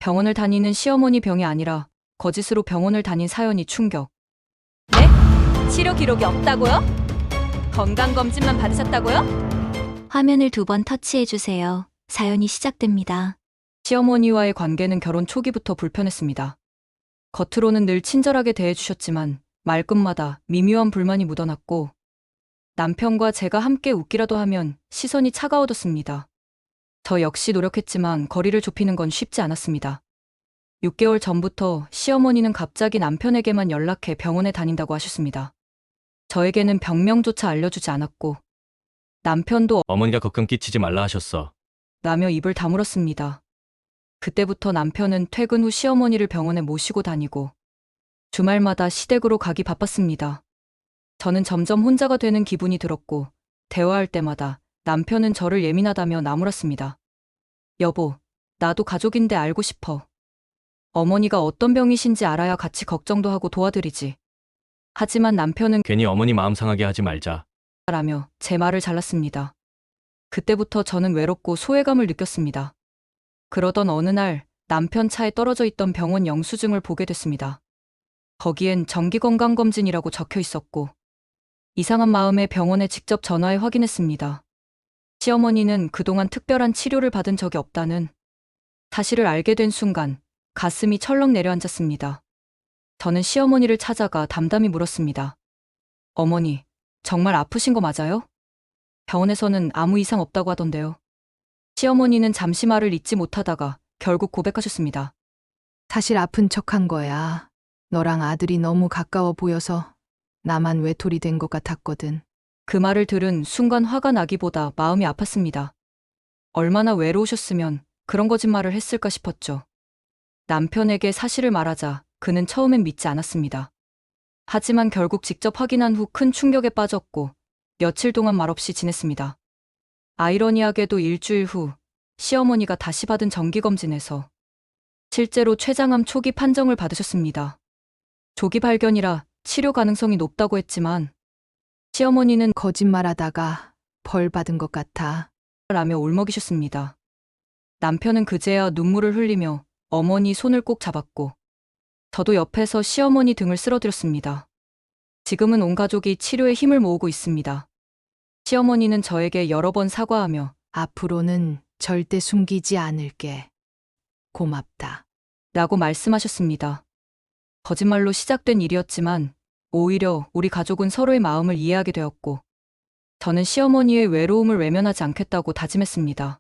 병원을 다니는 시어머니 병이 아니라 거짓으로 병원을 다닌 사연이 충격. 네? 치료 기록이 없다고요? 건강검진만 받으셨다고요? 화면을 2번 터치해주세요. 사연이 시작됩니다. 시어머니와의 관계는 결혼 초기부터 불편했습니다. 겉으로는 늘 친절하게 대해주셨지만 말끝마다 미묘한 불만이 묻어났고 남편과 제가 함께 웃기라도 하면 시선이 차가워졌습니다. 저 역시 노력했지만 거리를 좁히는 건 쉽지 않았습니다. 6개월 전부터 시어머니는 갑자기 남편에게만 연락해 병원에 다닌다고 하셨습니다. 저에게는 병명조차 알려주지 않았고 남편도 어머니가 걱정 끼치지 말라 하셨어. 라며 입을 다물었습니다. 그때부터 남편은 퇴근 후 시어머니를 병원에 모시고 다니고 주말마다 시댁으로 가기 바빴습니다. 저는 점점 혼자가 되는 기분이 들었고 대화할 때마다 남편은 저를 예민하다며 나무랐습니다. 여보, 나도 가족인데 알고 싶어. 어머니가 어떤 병이신지 알아야 같이 걱정도 하고 도와드리지. 하지만 남편은 괜히 어머니 마음 상하게 하지 말자. 라며 제 말을 잘랐습니다. 그때부터 저는 외롭고 소외감을 느꼈습니다. 그러던 어느 날 남편 차에 떨어져 있던 병원 영수증을 보게 됐습니다. 거기엔 정기건강검진이라고 적혀 있었고 이상한 마음에 병원에 직접 전화해 확인했습니다. 시어머니는 그동안 특별한 치료를 받은 적이 없다는 사실을 알게 된 순간 가슴이 철렁 내려앉았습니다. 저는 시어머니를 찾아가 담담히 물었습니다. 어머니, 정말 아프신 거 맞아요? 병원에서는 아무 이상 없다고 하던데요. 시어머니는 잠시 말을 잇지 못하다가 결국 고백하셨습니다. 사실 아픈 척한 거야. 너랑 아들이 너무 가까워 보여서 나만 외톨이 된 것 같았거든. 그 말을 들은 순간 화가 나기보다 마음이 아팠습니다. 얼마나 외로우셨으면 그런 거짓말을 했을까 싶었죠. 남편에게 사실을 말하자 그는 처음엔 믿지 않았습니다. 하지만 결국 직접 확인한 후 큰 충격에 빠졌고 며칠 동안 말없이 지냈습니다. 아이러니하게도 일주일 후 시어머니가 다시 받은 정기검진에서 실제로 췌장암 초기 판정을 받으셨습니다. 조기 발견이라 치료 가능성이 높다고 했지만 시어머니는 거짓말하다가 벌 받은 것 같아. 라며 울먹이셨습니다. 남편은 그제야 눈물을 흘리며 어머니 손을 꼭 잡았고 저도 옆에서 시어머니 등을 쓸어드렸습니다. 지금은 온 가족이 치료에 힘을 모으고 있습니다. 시어머니는 저에게 여러 번 사과하며 앞으로는 절대 숨기지 않을게. 고맙다. 라고 말씀하셨습니다. 거짓말로 시작된 일이었지만 오히려 우리 가족은 서로의 마음을 이해하게 되었고 저는 시어머니의 외로움을 외면하지 않겠다고 다짐했습니다.